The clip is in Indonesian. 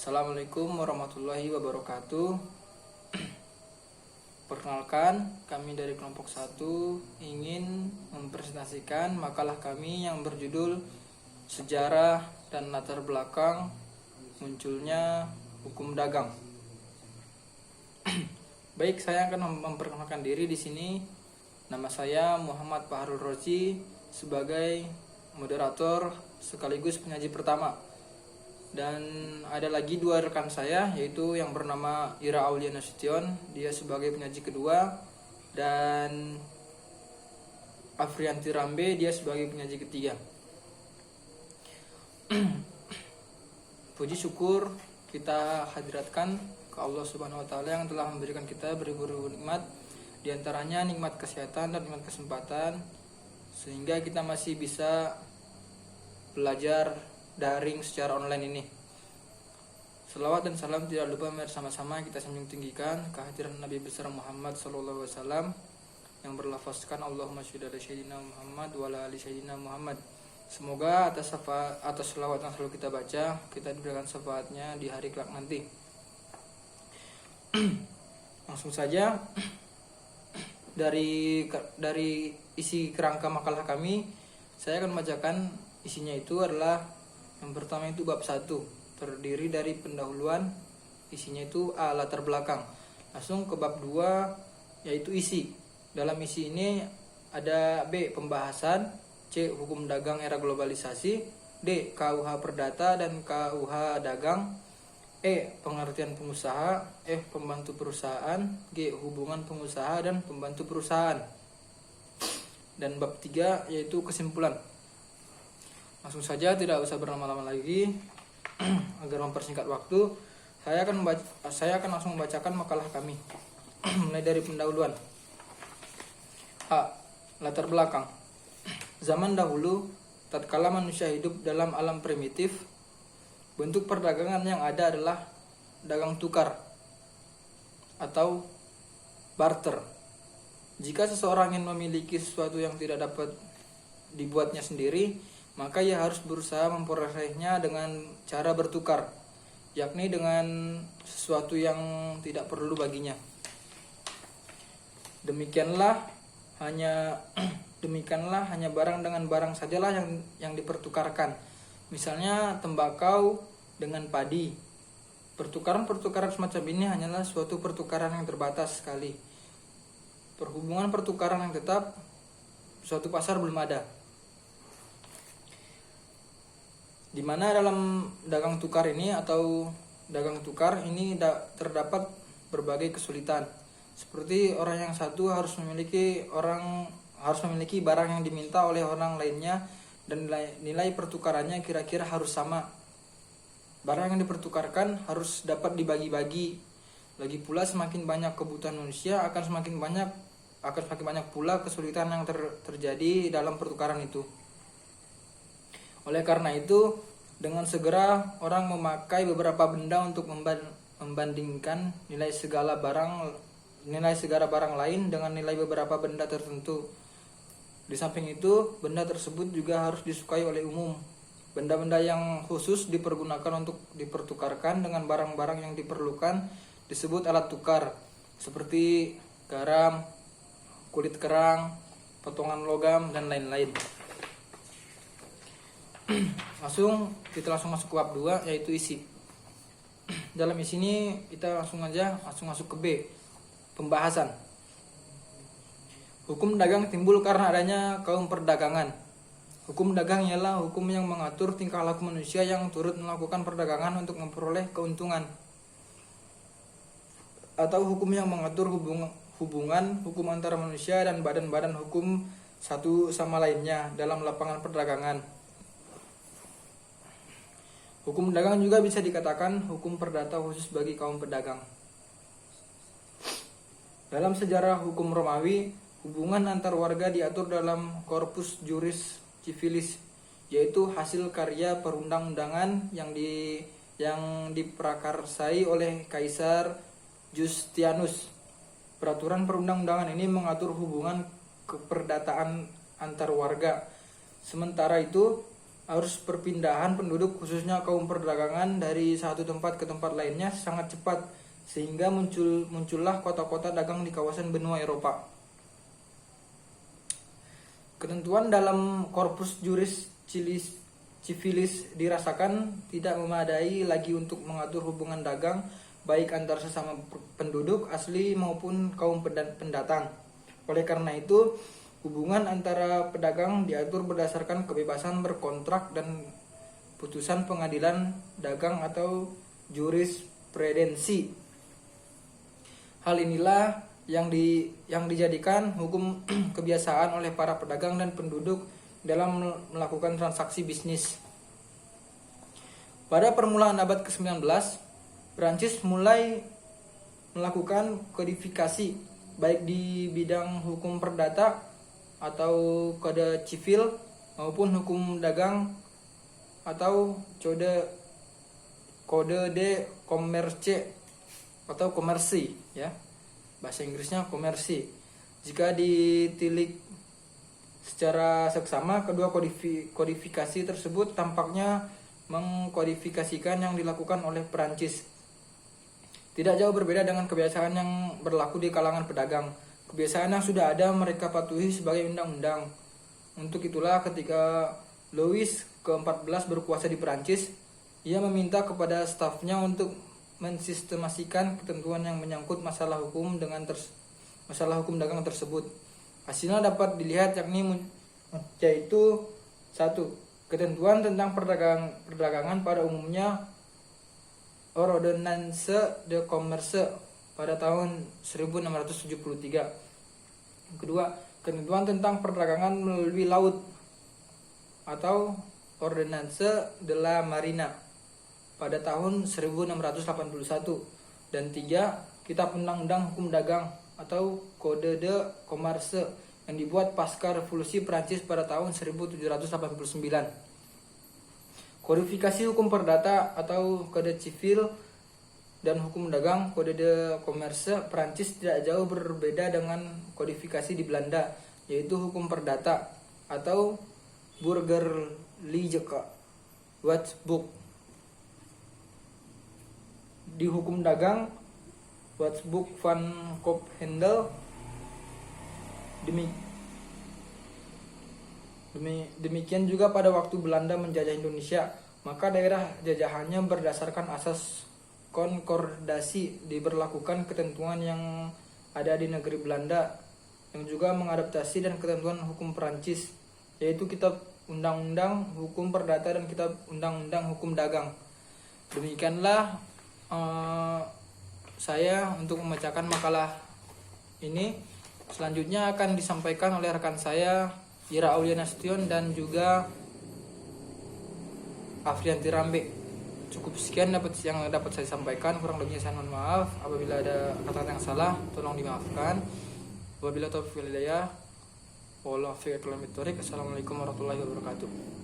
Assalamualaikum warahmatullahi wabarakatuh. Perkenalkan, kami dari kelompok 1 ingin mempresentasikan makalah kami yang berjudul Sejarah dan Latar Belakang Munculnya Hukum Dagang. Baik, saya akan memperkenalkan diri di sini. Nama saya Muhammad Fahrul Rozi sebagai moderator sekaligus penyaji pertama. Dan ada lagi 2 rekan saya, yaitu yang bernama Ira Aulia Nasution, dia sebagai penyaji kedua, dan Afrianti Rambe, dia sebagai penyaji ketiga. Puji syukur kita hadiratkan ke Allah Subhanahu wa Ta'ala yang telah memberikan kita beribu-ribu nikmat, diantaranya nikmat kesehatan dan nikmat kesempatan, sehingga kita masih bisa belajar daring secara online ini. Selawat dan salam tidak lupa bersama-sama kita sanjung tinggikan kehadiran Nabi besar Muhammad SAW yang berlafazkan Allahumma sholli ala sayyidina Muhammad wa ala ali sayyidina Muhammad. Semoga atas selawat yang selalu kita baca, kita diberikan syafaatnya di hari kelak nanti. Langsung saja dari isi kerangka makalah kami, saya akan membacakan. Isinya itu adalah, yang pertama itu bab 1, terdiri dari pendahuluan, isinya itu A, latar belakang. Langsung ke bab 2, yaitu isi. Dalam isi ini ada B, pembahasan, C, hukum dagang era globalisasi, D, KUH Perdata dan KUH Dagang, E, pengertian pengusaha, F, pembantu perusahaan, G, hubungan pengusaha dan pembantu perusahaan. Dan bab 3 yaitu kesimpulan. Langsung saja, tidak usah berlama-lama lagi. Agar mempersingkat waktu, saya akan langsung membacakan makalah kami. Mulai dari pendahuluan. A, latar belakang. Zaman dahulu, tatkala manusia hidup dalam alam primitif, bentuk perdagangan yang ada adalah dagang tukar atau barter. Jika seseorang ingin memiliki sesuatu yang tidak dapat dibuatnya sendiri, maka ia harus berusaha memperolehnya dengan cara bertukar, yakni dengan sesuatu yang tidak perlu baginya. Demikianlah hanya barang dengan barang sajalah yang dipertukarkan. Misalnya tembakau dengan padi. Pertukaran semacam ini hanyalah suatu pertukaran yang terbatas sekali. Perhubungan pertukaran yang tetap, suatu pasar belum ada. Di mana dalam dagang tukar ini atau dagang tukar ini terdapat berbagai kesulitan. Seperti orang yang satu harus memiliki barang yang diminta oleh orang lainnya, dan nilai pertukarannya kira-kira harus sama. Barang yang dipertukarkan harus dapat dibagi-bagi. Lagi pula semakin banyak kebutuhan manusia, akan semakin banyak pula kesulitan yang terjadi dalam pertukaran itu. Oleh karena itu, dengan segera orang memakai beberapa benda untuk membandingkan nilai segala barang lain dengan nilai beberapa benda tertentu. Di samping itu, benda tersebut juga harus disukai oleh umum. Benda-benda yang khusus dipergunakan untuk dipertukarkan dengan barang-barang yang diperlukan disebut alat tukar, seperti garam, kulit kerang, potongan logam, dan lain-lain. Kita langsung masuk ke bab 2, yaitu isi. Dalam isi ini kita langsung masuk ke B, pembahasan. Hukum dagang timbul karena adanya kaum perdagangan. Hukum dagang ialah hukum yang mengatur tingkah laku manusia yang turut melakukan perdagangan untuk memperoleh keuntungan. Atau hukum yang mengatur hubungan hukum antara manusia dan badan-badan hukum satu sama lainnya dalam lapangan perdagangan. Hukum dagang juga bisa dikatakan hukum perdata khusus bagi kaum pedagang. Dalam sejarah hukum Romawi, hubungan antar warga diatur dalam Corpus Juris Civilis, yaitu hasil karya perundang-undangan yang diprakarsai oleh Kaisar Justianus. Peraturan perundang-undangan ini mengatur hubungan keperdataan antar warga. Sementara itu, arus perpindahan penduduk khususnya kaum perdagangan dari satu tempat ke tempat lainnya sangat cepat, sehingga muncullah kota-kota dagang di kawasan benua Eropa. Ketentuan dalam Corpus Juris Civilis dirasakan tidak memadai lagi untuk mengatur hubungan dagang baik antar sesama penduduk asli maupun kaum pendatang. Oleh karena itu, hubungan antara pedagang diatur berdasarkan kebebasan berkontrak dan putusan pengadilan dagang atau jurisprudensi. Hal inilah yang dijadikan hukum kebiasaan oleh para pedagang dan penduduk dalam melakukan transaksi bisnis. Pada permulaan abad ke-19, Prancis mulai melakukan kodifikasi baik di bidang hukum perdata atau kode civil maupun hukum dagang atau kode de commerce atau komersi, ya. Bahasa Inggrisnya komersi. Jika ditilik secara seksama, kedua kodifikasi tersebut tampaknya mengkodifikasikan yang dilakukan oleh Prancis. Tidak jauh berbeda dengan kebiasaan yang berlaku di kalangan pedagang. Kebiasaan yang sudah ada mereka patuhi sebagai undang-undang. Untuk itulah ketika Louis ke-14 berkuasa di Perancis, ia meminta kepada stafnya untuk mensistemasikan ketentuan yang menyangkut masalah hukum dagang tersebut. Hasilnya dapat dilihat yaitu 1. Ketentuan tentang perdagangan pada umumnya Ordonnance de Commerce pada tahun 1673. Kedua, ketentuan tentang perdagangan melalui laut atau Ordonnance de la Marina pada tahun 1681. Dan 3, Kitab Undang-Undang Hukum Dagang atau Code de Commerce yang dibuat pasca Revolusi Prancis pada tahun 1789. Kodifikasi hukum perdata atau kode civil dan hukum dagang kode de commerce Prancis tidak jauh berbeda dengan kodifikasi di Belanda, yaitu hukum perdata atau Burgerlijke Wetboek. Di hukum dagang Wetboek van Koophandel. Demikian juga pada waktu Belanda menjajah Indonesia, maka daerah jajahannya berdasarkan asas konkordasi diberlakukan ketentuan yang ada di negeri Belanda yang juga mengadaptasi dan ketentuan hukum Perancis, yaitu Kitab Undang-Undang Hukum Perdata dan Kitab Undang-Undang Hukum Dagang. Demikianlah saya untuk membacakan makalah ini. Selanjutnya akan disampaikan oleh rekan saya Ira Aulia Nasution dan juga Afrianti Rambe. Cukup sekian yang dapat saya sampaikan, kurang lebihnya saya mohon maaf. Apabila ada kata-kata yang salah, tolong dimaafkan. Wabillahi taufiq wal hidayah. Wallahu a'lam bishawab. Assalamualaikum warahmatullahi wabarakatuh.